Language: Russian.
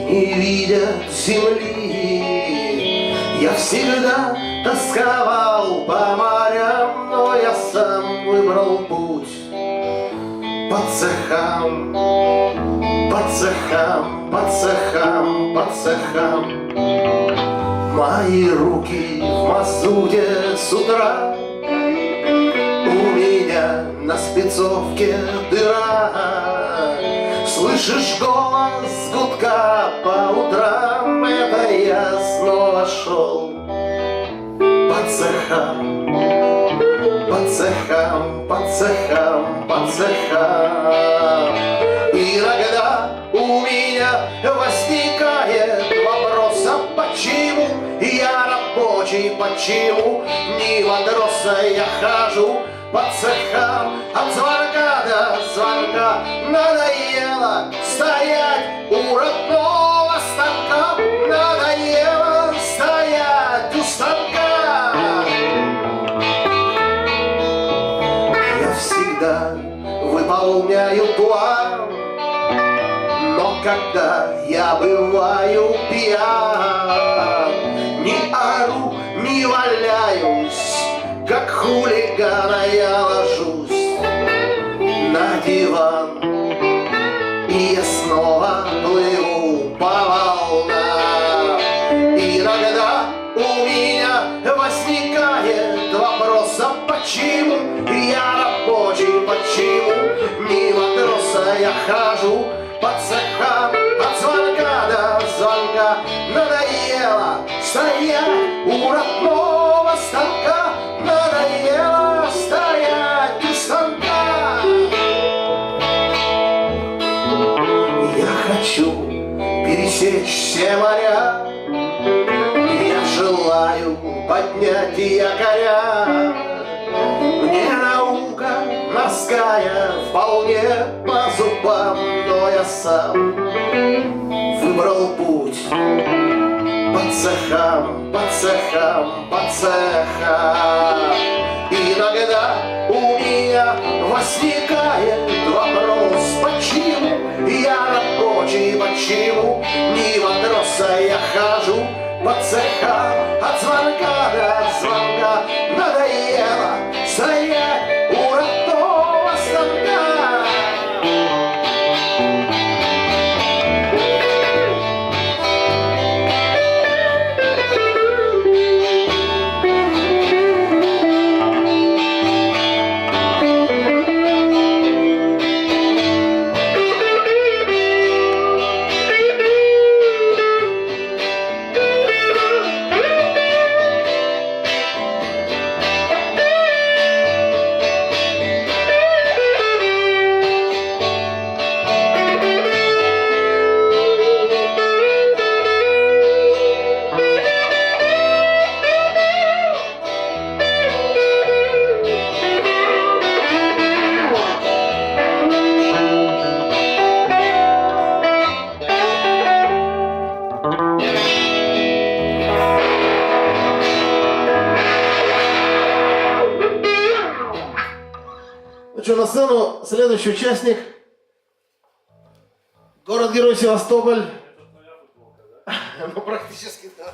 не видят земли. Я всегда тосковал по морям, но я сам выбрал путь по цехам, по цехам, по цехам, по цехам. Мои руки в мазуте с утра, у меня на спецовке дыра. Слышишь голос гудка по утрам, это я снова шел по цехам, по цехам, по цехам, по цехам. Иногда у меня возникает вопрос, а почему я рабочий, почему мимо дроса я хожу по цехам от звонка до звонка. Надоело стоять у родного станка, надоело стоять у станка. Я всегда выполняю план, но когда я бываю пьян, не ору, не валяюсь, как хулигана я ложусь на диван, и я снова плыву по волнам. Иногда у меня возникает вопрос, а почему я рабочий, почему мимо троса я хожу по цехам от звонка до звонка. Надоело стоять у родного станка, надоело стоять у станка. Я хочу пересечь все моря, я желаю поднять якоря. Мне наука морская вполне по зубам, но я сам выбрал путь по цехам, по цехам, по цехам. Иногда у меня возникает вопрос, почему я рабочий, почему мимо троса я хожу по цехам от звонка до звонка. Надоело стоять у родного станка. Ну что, на сцену следующий участник. Город-герой Севастополь. Ну, практически, да.